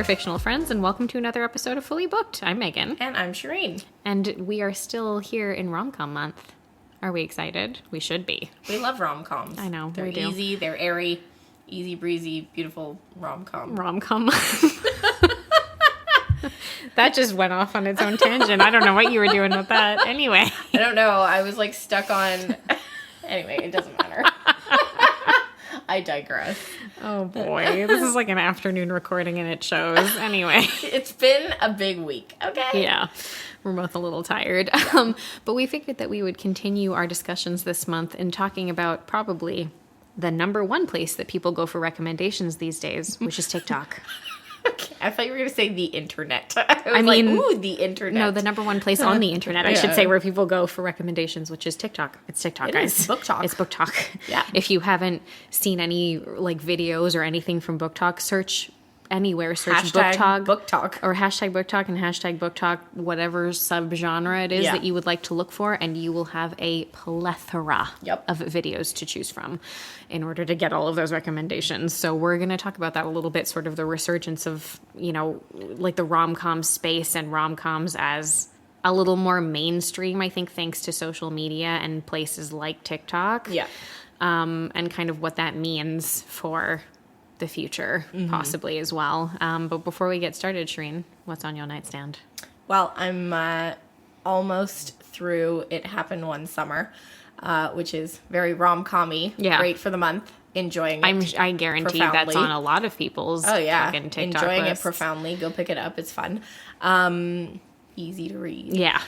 fictional friends, and welcome to another episode of Fully Booked. I'm Meaghan. And I'm Shirin. And we are still here in rom-com month. Are we excited? We should be. We love rom-coms. I know, they're we do. easy, they're airy, easy breezy, beautiful rom-com. Rom-com. That just went off on its own tangent. I don't know what you were doing with that. Anyway. I don't know. I was like stuck on... Anyway, it doesn't matter. I digress. Oh boy. This is like an afternoon recording and it shows. Anyway. It's been a big week, okay? Yeah. We're both a little tired. But we figured that we would continue our discussions this month in talking about probably the number one place that people go for recommendations these days, which is TikTok. Okay. I thought you were going to say the internet. I mean, ooh, the internet. No, the number one place on the internet, I should say, where people go for recommendations, which is TikTok. It's TikTok, guys. It's BookTok. It's BookTok. Yeah. If you haven't seen any like videos or anything from BookTok, search anywhere. Search BookTok. Or hashtag BookTok and hashtag BookTok, whatever subgenre it is that you would like to look for, and you will have a plethora of videos to choose from in order to get all of those recommendations. So we're going to talk about that a little bit, sort of the resurgence of, you know, like the rom-com space and rom-coms as a little more mainstream, I think, thanks to social media and places like TikTok. Yeah. And kind of what that means for the future, possibly as well. But before we get started, Shirin, what's on your nightstand? Well, I'm almost through It Happened One Summer, which is very rom-com-y, great for the month, enjoying it. I guarantee that's on a lot of people's fucking TikTok enjoying lists. it profoundly. Go pick it up. It's fun. Easy to read. Yeah.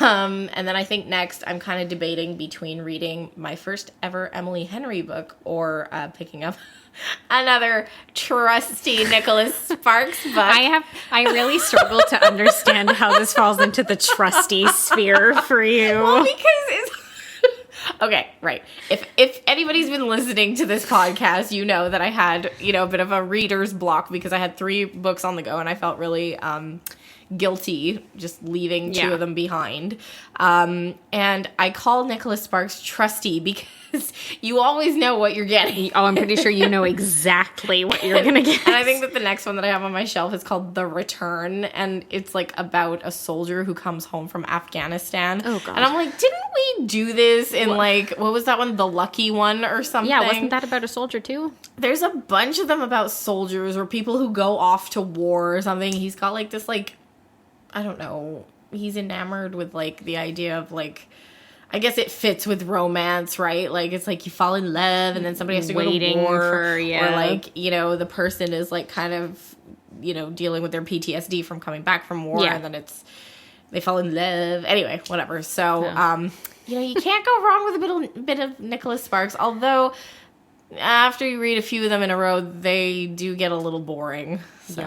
And then I think next I'm kind of debating between reading my first ever Emily Henry book or picking up another trusty Nicholas Sparks book. I really struggle to understand how this falls into the trusty sphere for you. Well, because it's... Okay, right. If anybody's been listening to this podcast, you know that I had, you know, a bit of a reader's block because I had 3 books on the go and I felt really guilty just leaving 2 of them behind. And I call Nicholas Sparks trusty because you always know what you're getting. Oh, I'm pretty sure you know exactly what you're going to get. And I think that the next one that I have on my shelf is called The Return, and it's like about a soldier who comes home from Afghanistan. Oh, God. And I'm like, didn't we do this in like, what was that one? The Lucky One or something? Yeah, wasn't that about a soldier too? There's a bunch of them about soldiers or people who go off to war or something. He's got like this like, I don't know, he's enamored with like the idea of like, I guess it fits with romance, right? Like, it's like you fall in love and then somebody has to go to war. Or like, you know, the person is like kind of, you know, dealing with their PTSD from coming back from war. And then they fall in love. Anyway, whatever. So, you know, you can't go wrong with a bit of Nicholas Sparks. Although, after you read a few of them in a row, they do get a little boring. So.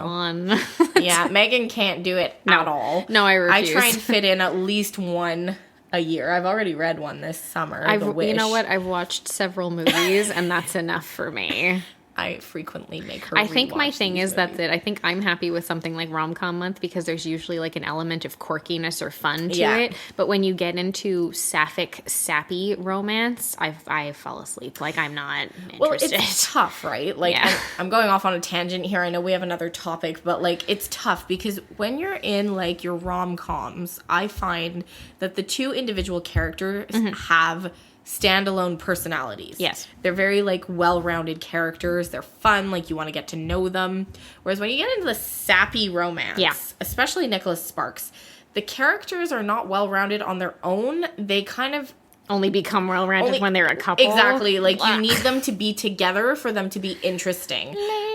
Yeah, Meaghan can't do it at all. No, I refuse. I try and fit in at least one a year. I've already read one this summer. The Wish. You know what? I've watched several movies, and that's enough for me. I frequently make her. I think my thing is that I think I'm happy with something like rom-com month because there's usually like an element of quirkiness or fun to it. But when you get into sapphic, sappy romance, I fall asleep. Like, I'm not interested. Well, it's tough, right? Like, I'm going off on a tangent here. I know we have another topic, but like, it's tough because when you're in like your rom-coms, I find that the 2 individual characters have standalone personalities. Yes. They're very, like, well-rounded characters. They're fun. Like, you want to get to know them. Whereas when you get into the sappy romance, especially Nicholas Sparks, the characters are not well-rounded on their own. They kind of... Only become well-rounded when they're a couple. Exactly. Like, you need them to be together for them to be interesting.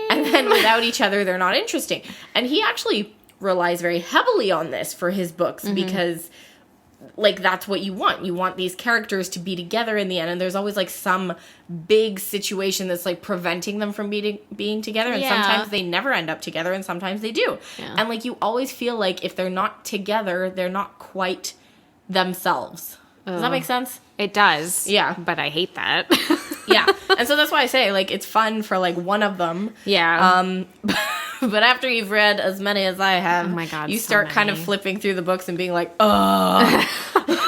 And then without each other, they're not interesting. And he actually relies very heavily on this for his books because... like, that's what you want. You want these characters to be together in the end, and there's always, like, some big situation that's, like, preventing them from being together, and sometimes they never end up together, and sometimes they do. Yeah. And, like, you always feel like if they're not together, they're not quite themselves. Does that make sense? It does. Yeah. But I hate that. Yeah. And so that's why I say, like, it's fun for, like, one of them. Yeah. But after you've read as many as I have, oh my God, you start kind of flipping through the books and being like, oh.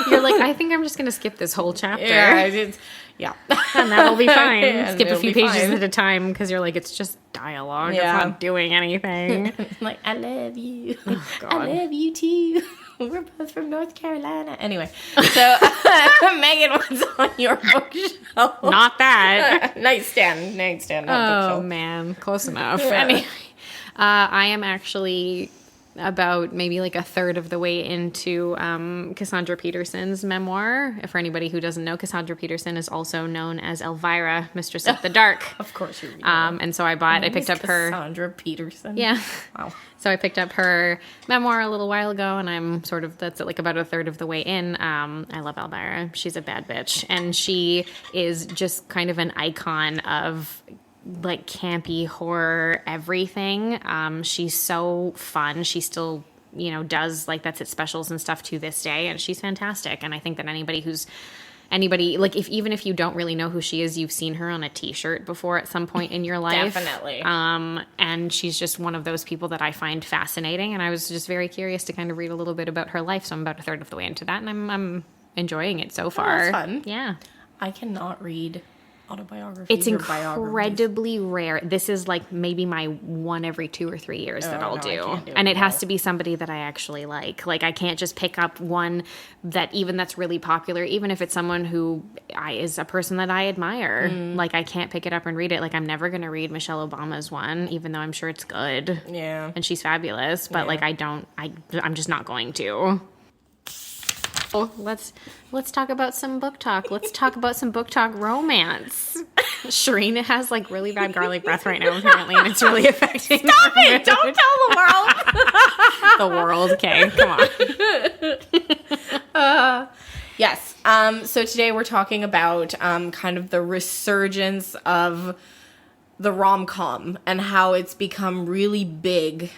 You're like, I think I'm just going to skip this whole chapter. Yeah, Yeah. And that'll be fine. And Skip a few pages fine. at a time because you're like, it's just dialogue. Yeah. It's not doing anything. Like, I love you. Oh, God. I love you too. We're both from North Carolina. Anyway, so Meaghan, what's on your bookshelf? Not that. Nightstand, not bookshelf. Oh, man. Close enough. Anyway, I am actually about maybe like a third of the way into Cassandra Peterson's memoir. For anybody who doesn't know, Cassandra Peterson is also known as Elvira, Mistress of the Dark. Of course you read And so I picked up her... Cassandra Peterson. Yeah. Wow. So I picked up her memoir a little while ago, and I'm that's like about a third of the way in. I love Elvira. She's a bad bitch. And she is just kind of an icon of like campy horror everything. She's so fun. She still, does like That's It specials and stuff to this day, and she's fantastic. And I think that anybody like even if you don't really know who she is, you've seen her on a t-shirt before at some point in your life. Definitely. And she's just one of those people that I find fascinating, and I was just very curious to kind of read a little bit about her life. So I'm about a third of the way into that, and I'm enjoying it so far. That's fun. Yeah. I cannot read autobiographies. It's incredibly rare. This is like maybe my one every 2 or 3 years that I'll do. And it has to be somebody that I actually like. Like, I can't just pick up one that's really popular, even if it's someone who is a person that I admire. Like, I can't pick it up and read it. Like, I'm never going to read Michelle Obama's one, even though I'm sure it's good. Yeah. And she's fabulous. But, like, I'm just not going to. Oh, let's talk about some book talk. Let's talk about some book talk romance. Shirin has like really bad garlic breath right now, apparently, and it's really affecting. Stop it! Don't tell the world. Okay, come on. Yes. So today we're talking about kind of the resurgence of the rom-com and how it's become really big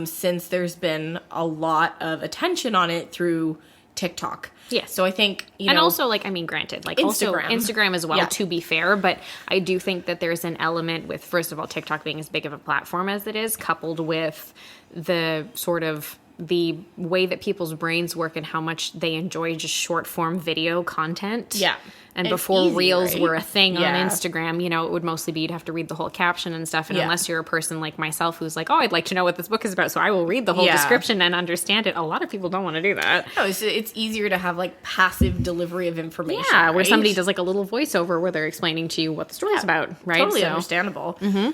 since there's been a lot of attention on it through TikTok. Yeah. So I think, and also, like, I mean, granted, like, Instagram. Also Instagram as well, to be fair, but I do think that there's an element with, first of all, TikTok being as big of a platform as it is, coupled with the sort of the way that people's brains work and how much they enjoy just short form video content. Yeah. And before Reels were a thing on Instagram, it would mostly be you'd have to read the whole caption and stuff. And unless you're a person like myself who's like, oh, I'd like to know what this book is about, so I will read the whole description and understand it. A lot of people don't want to do that. No, it's easier to have like passive delivery of information. Yeah, where somebody does like a little voiceover where they're explaining to you what the story's about, right? Totally understandable. Mm-hmm.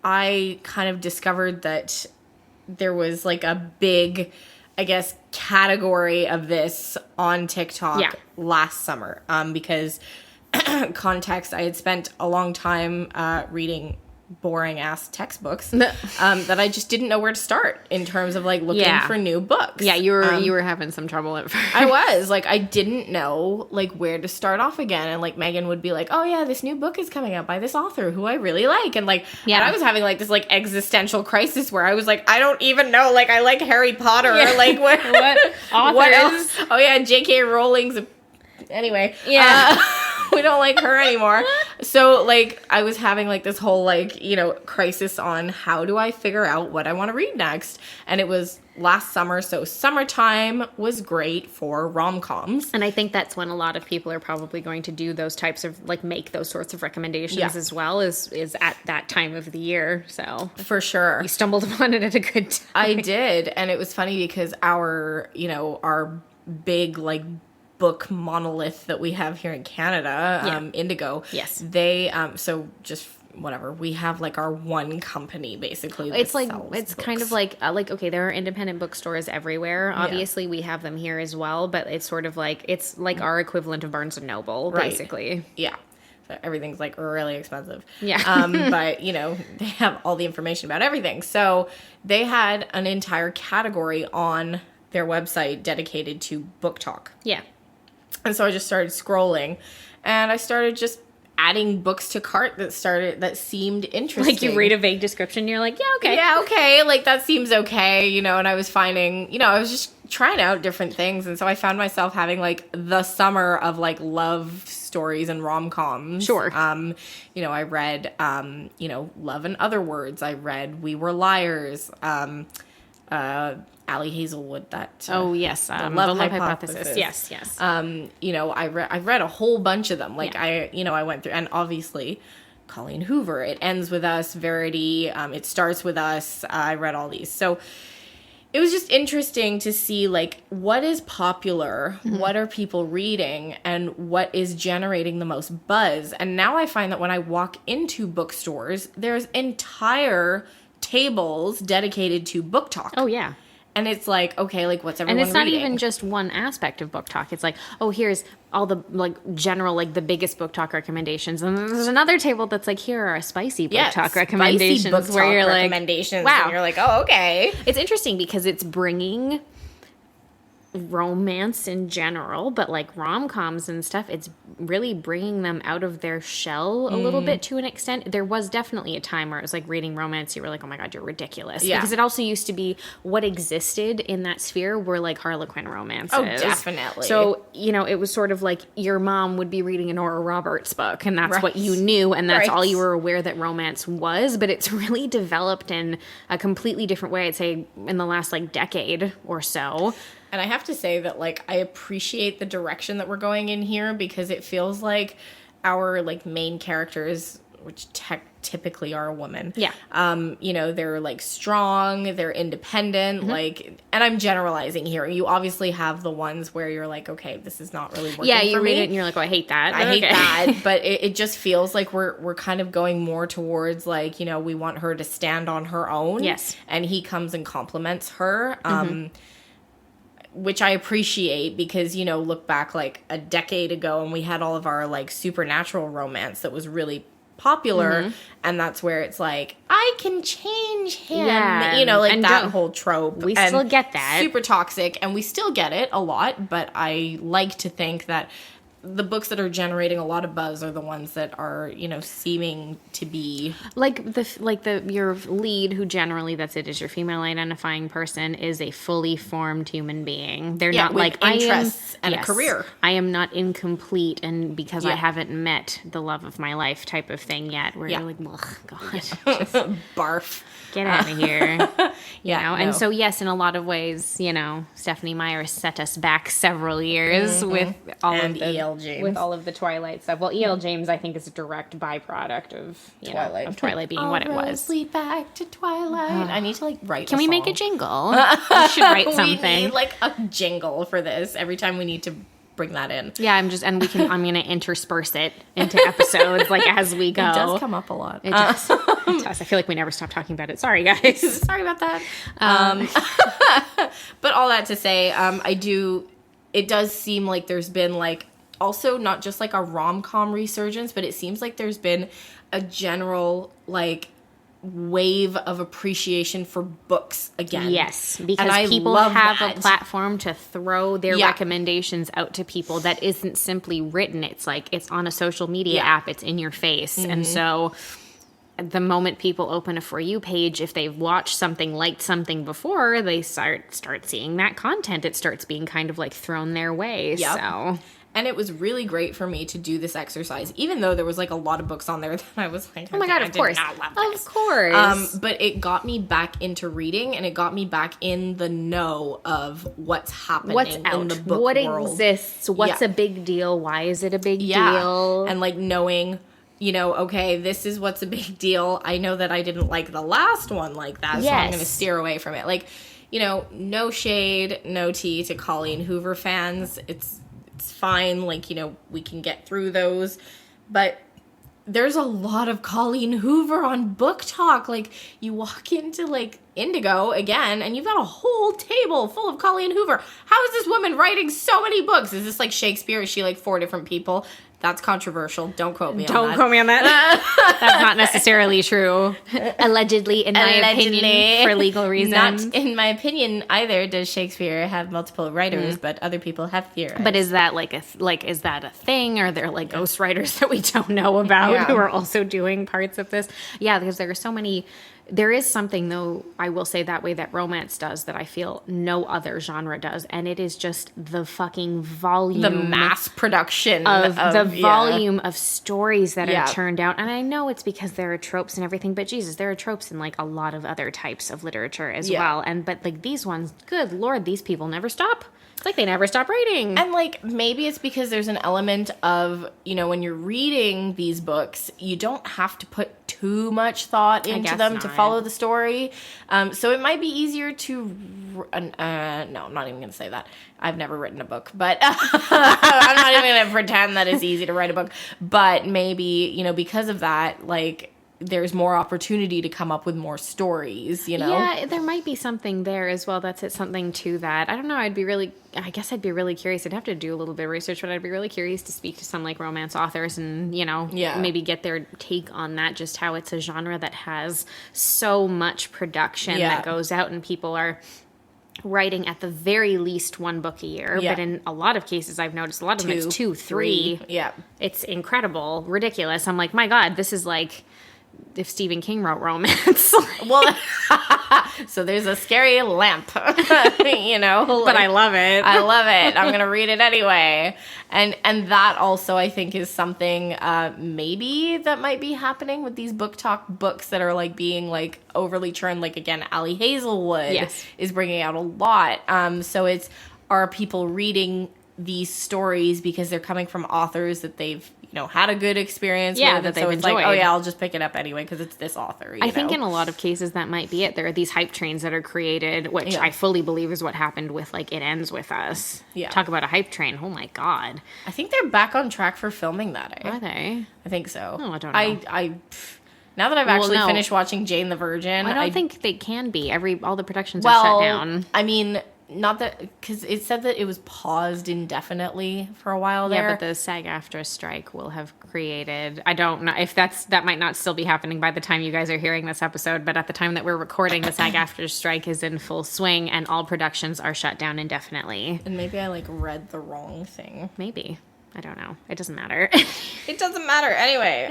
I kind of discovered that there was like a big, I guess, category of this on TikTok last summer. Because context, I had spent a long time reading boring ass textbooks that I just didn't know where to start in terms of like looking for new books. Yeah, you were having some trouble at first. I was like, I didn't know like where to start off again, and like Meaghan would be like, oh yeah, this new book is coming out by this author who I really like, and like and I was having like this like existential crisis where I was like, I don't even know, like I like Harry Potter, like what authors? What else? Oh yeah, J.K. Rowling's anyway. We don't like her anymore. So, like, I was having, like, this whole, like, crisis on how do I figure out what I want to read next. And it was last summer, so summertime was great for rom-coms. And I think that's when a lot of people are probably going to do those types of, like, make those sorts of recommendations as well, is at that time of the year. So, for sure. You stumbled upon it at a good time. I did. And it was funny because our big, like, book monolith that we have here in Canada, Indigo. Yes. They, so just whatever, we have like our one company basically. It's like, it's books. Kind of like, okay, there are independent bookstores everywhere. Obviously we have them here as well, but it's sort of like, it's like our equivalent of Barnes & Noble, basically. Yeah. So everything's like really expensive. Yeah. But they have all the information about everything. So they had an entire category on their website dedicated to BookTok. Yeah. And so I just started scrolling, and I started just adding books to cart that seemed interesting. Like, you read a vague description, you're like, okay. Yeah, okay. Like, that seems okay, and I was finding, I was just trying out different things. And so I found myself having, like, the summer of, like, love stories and rom-coms. Sure. I read, Love and Other Words. I read We Were Liars. Allie Hazelwood, that yes, the love hypothesis. Yes. I've read a whole bunch of them. I went through, and obviously Colleen Hoover, It Ends With Us, Verity, It Starts With Us. I read all these. So it was just interesting to see, like, what is popular, what are people reading, and what is generating the most buzz. And now I find that when I walk into bookstores, there's entire tables dedicated to BookTok. Oh, yeah. And it's like, okay, like, what's everyone reading? And it's not even just one aspect of BookTok. It's like, oh, here's all the, like, general, like, the biggest BookTok recommendations. And then there's another table that's like, here are spicy BookTok recommendations. Spicy BookTok where you're recommendations, like, wow. And you're like, oh, okay. It's interesting because it's bringing romance in general, but like rom-coms and stuff, it's really bringing them out of their shell a little bit to an extent. There was definitely a time where it was like reading romance, you were like, oh my god, you're ridiculous. Yeah. Because it also used to be what existed in that sphere were like Harlequin romances. Oh, definitely. So, it was sort of like your mom would be reading a Nora Roberts book and that's what you knew and that's all you were aware that romance was, but it's really developed in a completely different way, I'd say, in the last like decade or so. And I have to say that, like, I appreciate the direction that we're going in here because it feels like our, like, main characters, which typically are a woman. Yeah. They're, like, strong, they're independent, like, and I'm generalizing here. You obviously have the ones where you're like, okay, this is not really working for me. Yeah, you read it and you're like, oh, I hate that. I hate that. But it just feels like we're kind of going more towards, like, we want her to stand on her own. Yes. And he comes and compliments her. Which I appreciate because, look back like a decade ago and we had all of our like supernatural romance that was really popular. And that's where it's like, I can change him. Yeah. Like that whole trope. We still get that. Super toxic. And we still get it a lot. But I like to think that the books that are generating a lot of buzz are the ones that are, seeming to be your lead, who generally that's it, is your female identifying person, is a fully formed human being. They're not with like interests and a career. I am not incomplete, and because I haven't met the love of my life type of thing yet. Where you're like, ugh, God, just barf. Get out of here. And so yes, in a lot of ways, Stephanie Meyer set us back several years with all of E.L. James. With all of the Twilight stuff. Well, E.L. James, I think, is a direct byproduct of Twilight. Of Twilight being what it was. Lead back to Twilight. I need to write. Can we make a jingle? We should write something. We need a jingle for this every time we need to bring that in. Yeah, I'm going to intersperse it into episodes as we go. It does come up a lot. It does. It does. I feel like we never stop talking about it. Sorry, guys. Sorry about that. But all that to say, it does seem like there's been also not just a rom-com resurgence, but it seems like there's been a general wave of appreciation for books again. Yes, because people have a platform to throw their recommendations out to people that isn't simply written. It's it's on a social media app. It's in your face. And so the moment people open a For You page, if they've watched something, liked something before, they start seeing that content. It starts being kind of thrown their way. Yep. So... And it was really great for me to do this exercise, even though there was a lot of books on there that I was like, oh my God, of course. I did not love this. Of course. But it got me back into reading, and it got me back in the know of what's happening in the book what world. Exists, what's a big deal, why is it a big deal? And knowing, okay, this is what's a big deal. I know that I didn't like the last one like that, so I'm going to steer away from it. No shade, no tea to Colleen Hoover fans. It's fine, we can get through those, but there's a lot of Colleen Hoover on BookTok. You walk into Indigo again and you've got a whole table full of Colleen Hoover. How is this woman writing so many books? Is this Shakespeare? Is she 4 different people? That's controversial. Don't quote me on that. Don't quote me on that. That's not necessarily true. Allegedly, in my opinion, for legal reasons. Not in my opinion either does Shakespeare have multiple writers, but other people have theorized. But is that is that a thing? Are there ghost writers that we don't know about who are also doing parts of this? Yeah, because there are so many There is something, though, I will say that way, that romance does that I feel no other genre does, and it is just the fucking volume. The mass production. Of the volume of stories that are churned out. And I know it's because there are tropes and everything, but Jesus, there are tropes in, like, a lot of other types of literature as well. But, like, these ones, good Lord, these people never stop. It's like they never stop writing. And, like, maybe it's because there's an element of, you know, when you're reading these books, you don't have to put too much thought into them to follow the story. So it might be easier to... no, I'm not even going to say that. I've never written a book, but I'm not even going to pretend that it's easy to write a book. But maybe, you know, because of that, like... there's more opportunity to come up with more stories, you know? Yeah, there might be something there as well. That's something to that. I don't know. I guess I'd be really curious. I'd have to do a little bit of research, but I'd be really curious to speak to some, like, romance authors and, you know, maybe get their take on that, just how it's a genre that has so much production that goes out and people are writing at the very least one book a year. But in a lot of cases, I've noticed a lot of them it's 2, 3. Yeah. It's incredible, ridiculous. I'm like, my God, this is like... if Stephen King wrote romance. Well, so there's a scary lamp, you know. Like, but I love it. I love it. I'm going to read it anyway. And that also, I think, is something maybe that might be happening with these BookTok books that are, like, being, like, overly churned. Like, again, Ali Hazelwood is bringing out a lot. So are people reading these stories because they're coming from authors that they've, you know, had a good experience with, that they've so enjoyed. Like, oh yeah, I'll just pick it up anyway because it's this author. I think in a lot of cases that might be it. There are these hype trains that are created, which I fully believe is what happened with, like, It Ends With Us. Yeah. Talk about a hype train. Oh my God. I think they're back on track for filming that. Are they? I think so. Oh, I don't know. Now that I've actually finished watching Jane the Virgin, I don't think they can be. All the productions are shut down. I mean, not that, because it said that it was paused indefinitely for a while there. Yeah, but the SAG-AFTRA strike will have created, I don't know if that might not still be happening by the time you guys are hearing this episode, but at the time that we're recording, the SAG-AFTRA strike is in full swing and all productions are shut down indefinitely. And maybe I, like, read the wrong thing. Maybe. I don't know. It doesn't matter. It doesn't matter. Anyway.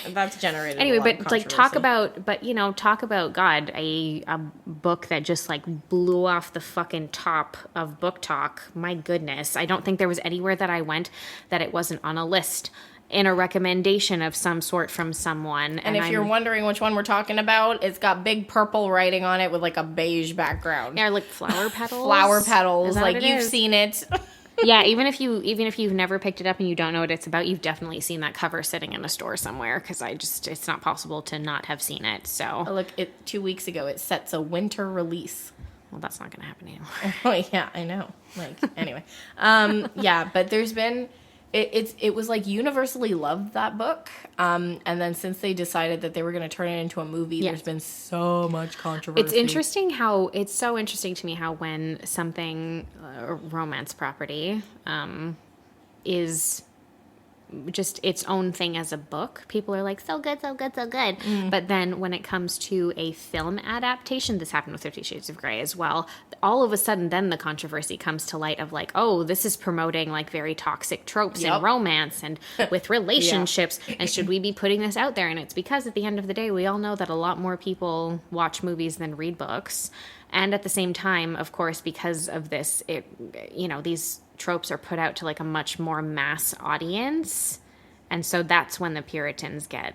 That's generated a lot of like, talk about God, a book that just, like, blew off the fucking top of BookTok. My goodness. I don't think there was anywhere that I went that it wasn't on a list in a recommendation of some sort from someone. And if you're wondering which one we're talking about, it's got big purple writing on it with, like, a beige background. Yeah, like flower petals. Flower petals. Like, you've seen it. Yeah, even if you've never picked it up and you don't know what it's about, you've definitely seen that cover sitting in a store somewhere, because it's not possible to not have seen it. So look, 2 weeks ago it sets a winter release. Well, that's not going to happen anymore. Oh yeah, I know. Like, anyway, yeah, but there's been. It was, like, universally loved, that book. And then since they decided that they were going to turn it into a movie, there's been so much controversy. It's so interesting to me how when something, romance property, is just its own thing as a book, people are like, so good, so good, so good. But then when it comes to a film adaptation, this happened with 50 Shades of Grey as well, all of a sudden then the controversy comes to light of, like, oh, this is promoting, like, very toxic tropes in romance and with relationships, and should we be putting this out there? And it's because at the end of the day, we all know that a lot more people watch movies than read books. And at the same time, of course, because of this, these tropes are put out to, like, a much more mass audience. And so that's when the Puritans get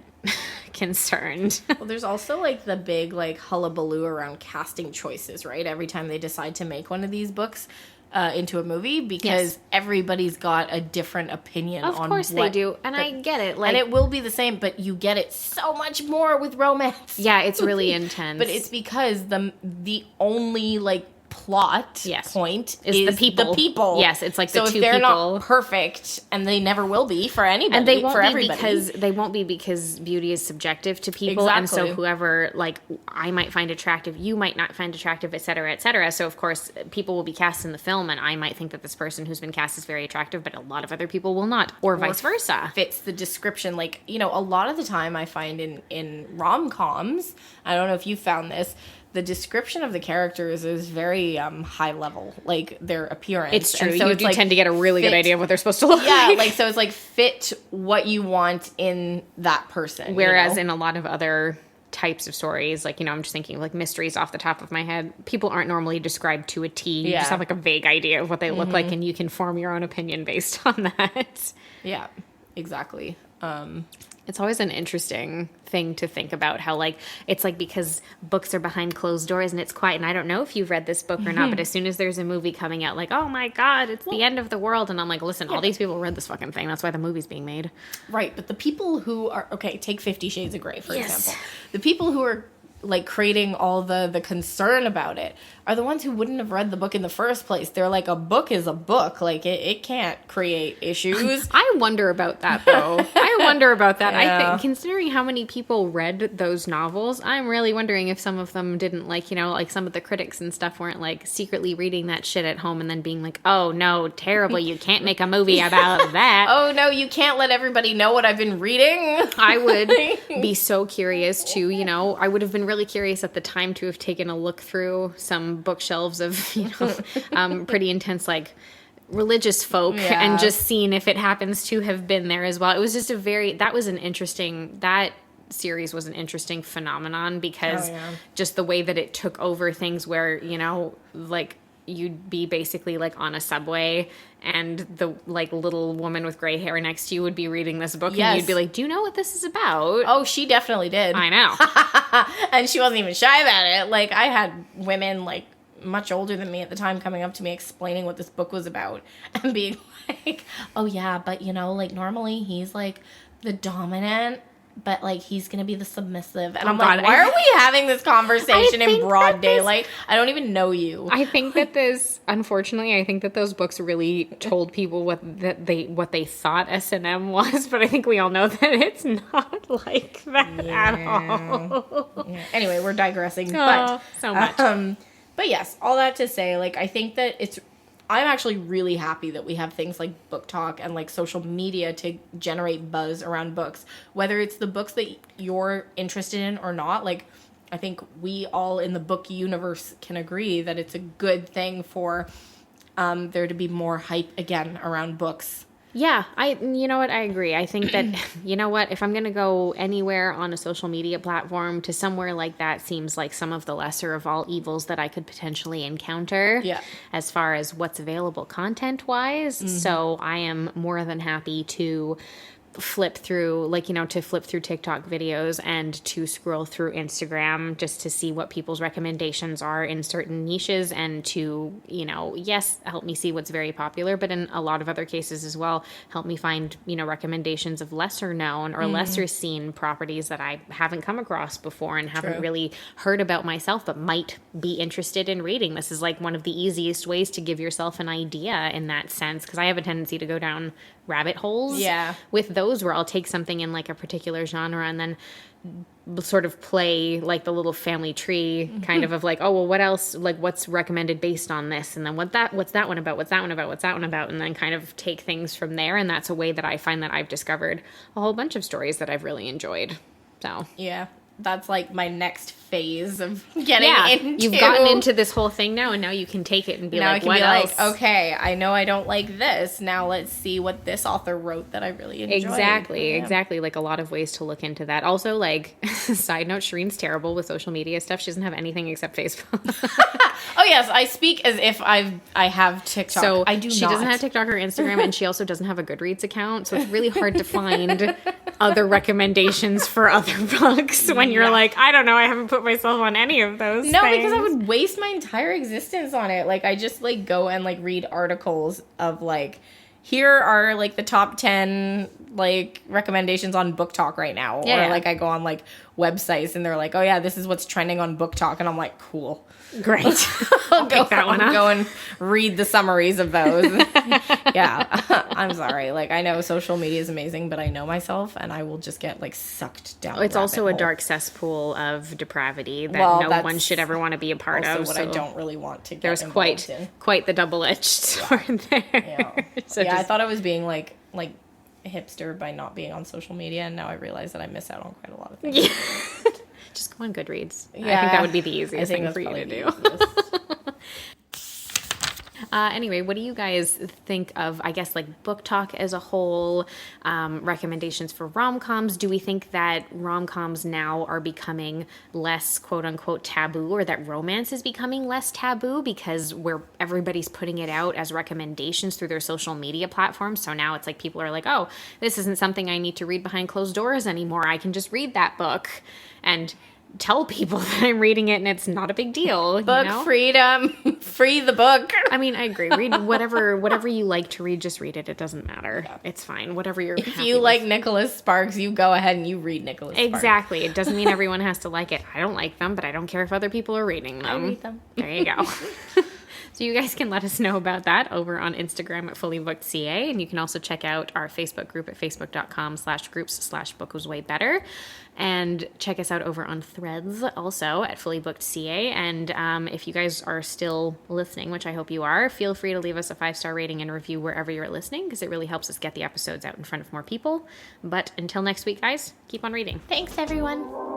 concerned. Well, there's also, like, the big, like, hullabaloo around casting choices, right? Every time they decide to make one of these books into a movie, because everybody's got a different opinion on what... Of course they do, and I get it. Like, and it will be the same, but you get it so much more with romance. Yeah, it's really intense. But it's because the only, like, plot point is the people. Yes, it's like the two people. So if they're not perfect, and they never will be for anybody, and they won't for be everybody. because beauty is subjective to people, and so whoever, like, I might find attractive, you might not find attractive, et cetera, et cetera. So of course people will be cast in the film, and I might think that this person who's been cast is very attractive, but a lot of other people will not, or vice versa. Fits the description. Like, you know, a lot of the time I find in rom-coms, I don't know if you found this, the description of the characters is very high level, like their appearance. It's true. So you do tend to get a really good idea of what they're supposed to look like. Yeah, like, so it's like fit what you want in that person. Whereas in a lot of other types of stories, like, you know, I'm just thinking like mysteries off the top of my head. People aren't normally described to a T. You just have like a vague idea of what they look like, and you can form your own opinion based on that. Yeah, exactly. It's always an interesting thing to think about how, like, it's like because books are behind closed doors and it's quiet. And I don't know if you've read this book or not, but as soon as there's a movie coming out, like, oh my God, it's the end of the world. And I'm like, listen, all these people read this fucking thing. That's why the movie's being made. Right. But the people who are, okay, take 50 Shades of Grey, for example. The people who are like creating all the concern about it are the ones who wouldn't have read the book in the first place. They're like, a book is a book. Like, it can't create issues. I wonder about that, though. I wonder about that. Yeah. I think, considering how many people read those novels, I'm really wondering if some of them didn't, like, you know, like some of the critics and stuff weren't, like, secretly reading that shit at home and then being like, oh, no, terrible, you can't make a movie about that. Oh, no, you can't let everybody know what I've been reading. I would be so curious to, you know, I would have been really curious at the time to have taken a look through some bookshelves of, you know, pretty intense, like, religious folk and just seen if it happens to have been there as well. It was just that series was an interesting phenomenon because just the way that it took over things where, you know, like, you'd be basically like on a subway and the like little woman with gray hair next to you would be reading this book and you'd be like, do you know what this is about? Oh, she definitely did. I know. And she wasn't even shy about it. Like, I had women like much older than me at the time coming up to me explaining what this book was about and being like, oh yeah, but you know, like normally he's like the dominant, but like he's gonna be the submissive. And I'm like, why are we having this conversation in broad daylight? I don't even know you. I think that unfortunately, I think that those books really told people what they thought S&M was, but I think we all know that it's not like that at all. Yeah. Anyway, we're digressing, but so much. But yes, all that to say, like, I think that I'm actually really happy that we have things like BookTok and like social media to generate buzz around books, whether it's the books that you're interested in or not. Like, I think we all in the book universe can agree that it's a good thing for there to be more hype again around books. Yeah, you know what, I agree. I think that, you know what, if I'm going to go anywhere on a social media platform, to somewhere like that seems like some of the lesser of all evils that I could potentially encounter as far as what's available content-wise. So I am more than happy to flip through TikTok videos and to scroll through Instagram just to see what people's recommendations are in certain niches and to, you know, yes, help me see what's very popular, but in a lot of other cases as well, help me find, you know, recommendations of lesser known or lesser seen properties that I haven't come across before and haven't really heard about myself, but might be interested in reading. This is like one of the easiest ways to give yourself an idea in that sense, because I have a tendency to go down rabbit holes with those where I'll take something in like a particular genre and then sort of play like the little family tree kind of like, oh, well, what else, like what's recommended based on this, and then what's that one about, and then kind of take things from there. And that's a way that I find that I've discovered a whole bunch of stories that I've really enjoyed. So yeah, that's like my next phase of getting into. You've gotten into this whole thing now, and now you can take it and be like, what else? Like, okay, I know I don't like this. Now let's see what this author wrote that I really enjoyed. Exactly. Like a lot of ways to look into that. Also, like, side note, Shirin's terrible with social media stuff. She doesn't have anything except Facebook. Oh yes, I speak as if I have TikTok. So I do. She doesn't have TikTok or Instagram, and she also doesn't have a Goodreads account. So it's really hard to find other recommendations for other books when you're like, I don't know, I haven't put myself on any of those things. Because I would waste my entire existence on it. Like, I just like go and like read articles of like, here are like the top 10 like recommendations on BookTok right now. Or like I go on like websites and they're like, oh yeah, this is what's trending on BookTok, and I'm like, cool. Great. I'll go and read the summaries of those. Yeah. I'm sorry. Like, I know social media is amazing, but I know myself and I will just get like sucked down. It's also a dark cesspool of depravity that no one should ever want to be a part of. What I don't really want to get there's quite the double-edged sword there. Yeah. So I thought I was being like hipster by not being on social media, and now I realize that I miss out on quite a lot of things. Yeah. Just go on Goodreads. Yeah, I think that would be the easiest thing for you to do. Anyway, what do you guys think of, I guess, like BookTok as a whole, recommendations for rom-coms? Do we think that rom-coms now are becoming less quote-unquote taboo, or that romance is becoming less taboo because everybody's putting it out as recommendations through their social media platforms? So now it's like people are like, oh, this isn't something I need to read behind closed doors anymore. I can just read that book and tell people that I'm reading it, and it's not a big deal. Book freedom. Free the book. I mean, I agree. Read whatever you like to read, just read it. It doesn't matter. Yeah. It's fine. Whatever you're If you like Nicholas Sparks, you go ahead and you read Nicholas Sparks. Exactly. It doesn't mean everyone has to like it. I don't like them, but I don't care if other people are reading them. I read them. There you go. So you guys can let us know about that over on Instagram at fullybookedca, and you can also check out our Facebook group at facebook.com/groups/bookWasWayBetter, and check us out over on Threads also at fullybookedca. And if you guys are still listening, which I hope you are, feel free to leave us a 5-star rating and review wherever you're listening, because it really helps us get the episodes out in front of more people. But until next week, guys, keep on reading. Thanks, everyone.